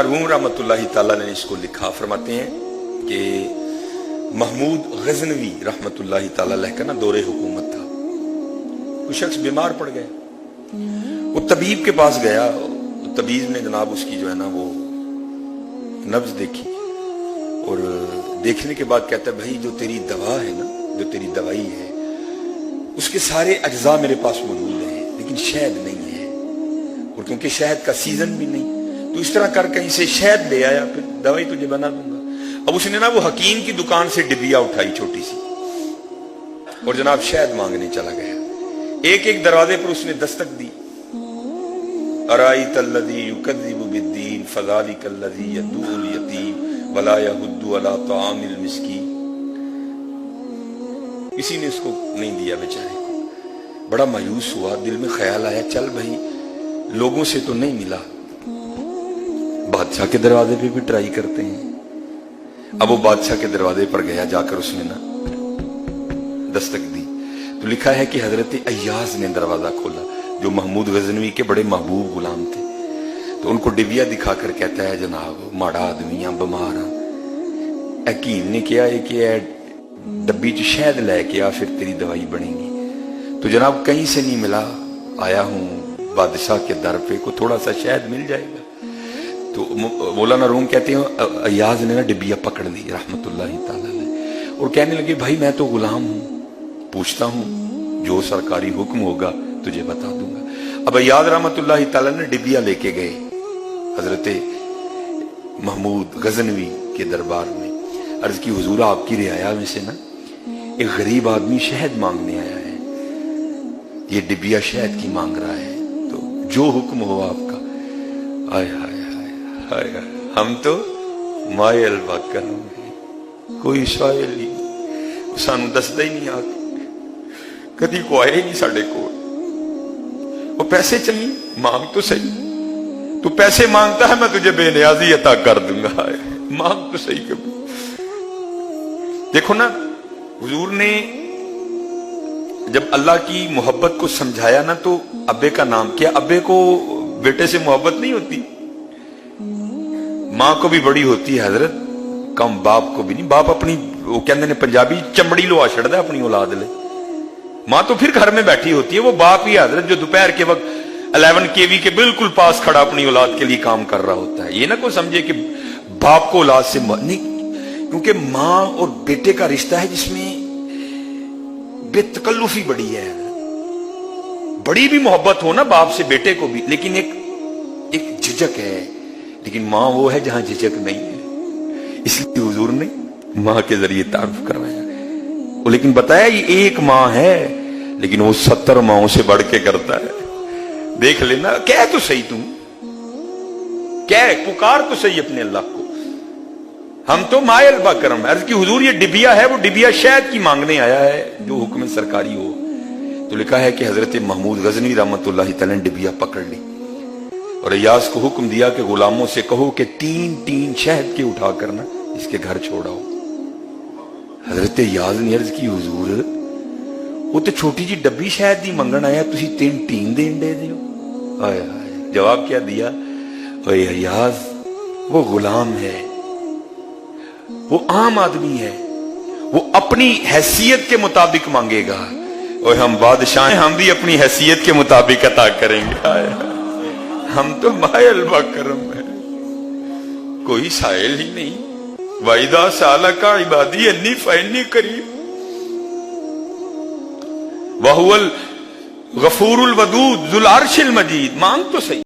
Room रहमतुल्लाहि ताला ने इसको लिखा, फरमाते हैं कि महमूद गजनवी रहमतुल्लाहि ताला अलैह का ना दौरे हुकूमत था। कोई शख्स बीमार पड़ गया, वो तबीब के पास गया, तो तबीब ने जनाब उसकी जो है ना वो नब्ज देखी और देखने के बाद कहता है भाई जो तेरी दवा है ना, जो तेरी दवाई है उसके सारे अज्जा मेरे पास मौजूद हैं लेकिन शहद नहीं है, और क्योंकि शहद का सीजन भी नहीं, तो इस तरह कर कहीं से शहद ले आया, फिर दवाई तुझे बना दूंगा। अब उसने ना वो हकीम की दुकान से डिबिया उठाई छोटी सी और जनाब शहद मांगने चला गया। एक एक दरवाजे पर उसने दस्तक दी, अराइतल्लज़ी युकज़्ज़िबु बिद्दीन फ़ज़ालिकल्लज़ी यदूल यतीम वला यहुद्दु अला तामिल मिस्कीन। किसी ने उसको नहीं दिया बेचारे को, बड़ा मायूस हुआ, दिल में ख्याल आया चल भाई लोगों से तो नहीं मिला, बादशाह के दरवाजे पे भी ट्राई करते हैं। अब वो बादशाह के दरवाजे पर गया, जाकर उसने ना दस्तक दी तो लिखा है कि हजरत अय्याज ने दरवाजा खोला, जो महमूद गजनवी के बड़े महबूब गुलाम थे। तो उनको डिबिया दिखाकर कहता है जनाब माड़ा आदमी बीमार हाँ, हकीम ने कहा है कि डब्बी च शहद लेके आ फिर तेरी दवाई बनेगी। तो जनाब कहीं से नहीं मिला, आया हूं बादशाह के दर पे, को थोड़ा सा शहद मिल जाएगा। तो मौलाना रूम कहते हैं अय्याज ने ना डिबिया पकड़ ली रहमतुल्लाहि ताला अलैह और कहने लगे भाई मैं तो गुलाम हूं, पूछता हूं जो सरकारी हुक्म होगा तुझे बता दूंगा। अब अय्याज रहमतुल्लाहि ताला ने डिबिया लेके गए हजरत महमूद गजनवी के दरबार में, अर्ज की हुजूर आपकी रियाया में से ना एक गरीब आदमी शहद मांगने आया है, ये डिबिया शहद की मांग रहा है, तो जो हुक्म हो आपका। आय हाय हाय, हम तो मायल कर कोई शायल ही सानू दसदा ही नहीं, आके कदी को आए नहीं साडे कोल। वो पैसे चाहिए मांग तो सही, तू पैसे मांगता है मैं तुझे बेनियाजी अता कर दूंगा, मांग तो सही कभी। देखो ना हुजूर ने जब अल्लाह की मोहब्बत को समझाया ना तो अब्बे का नाम किया। अब्बे को बेटे से मोहब्बत नहीं होती, मां को भी बड़ी होती है हजरत, कम बाप को भी नहीं। बाप अपनी वो कहते ने पंजाबी चमड़ी लोहा छड़दा अपनी औलाद ले, मां तो फिर घर में बैठी होती है, वो बाप ही हजरत जो दोपहर के वक्त 11 kV के बिल्कुल पास खड़ा अपनी औलाद के लिए काम कर रहा होता है। ये ना कोई समझे कि बाप को औलाद से नहीं, क्योंकि मां और बेटे का रिश्ता है जिसमें बेतकल्लुफी बड़ी है। बड़ी भी मोहब्बत हो ना बाप से बेटे को भी, लेकिन एक झिझक है, लेकिन मां वो है जहां झिझक नहीं है। इसलिए हुजूर ने मां के जरिए तारुफ करवाया। वो लेकिन बताया ये एक मां है लेकिन वो 70 माओं से बढ़ के करता है। देख लेना, क्या तो सही तुम, क्या पुकार तो सही अपने अल्लाह को। हम तो मायल बाकरम। अर्ज की हुजूर ये डिबिया है, वो डिबिया शहद की मांगने आया है जो हुक्म सरकारी हो। तो लिखा है कि हजरत महमूद गजनवी रहमतुल्लाहि ताला ने डिबिया पकड़ ली और अय्याज को हुक्म दिया कि गुलामों से कहो कि 3 शहद के उठा करना इसके घर छोड़ाओ। हजरत अय्याज ने अर्ज की हुजूर वो तो छोटी जी डब्बी शहद दी मंगन आया, तुसी 3 देन दे दियो। आया जवाब क्या दिया, ओए अय्याज वो गुलाम है, वो आम आदमी है, वो अपनी हैसियत के मुताबिक मांगेगा, और हम बादशाह हैं, हम भी अपनी हैसियत के मुताबिक अता करेंगे। हम तो मायल बाकरम है, कोई साइल ही नहीं। वाइदा साला का इबादी अन्नी फैनी करीब वहुवल गफूरुल वदूद जुल अर्शिल मजीद। मांग तो सही।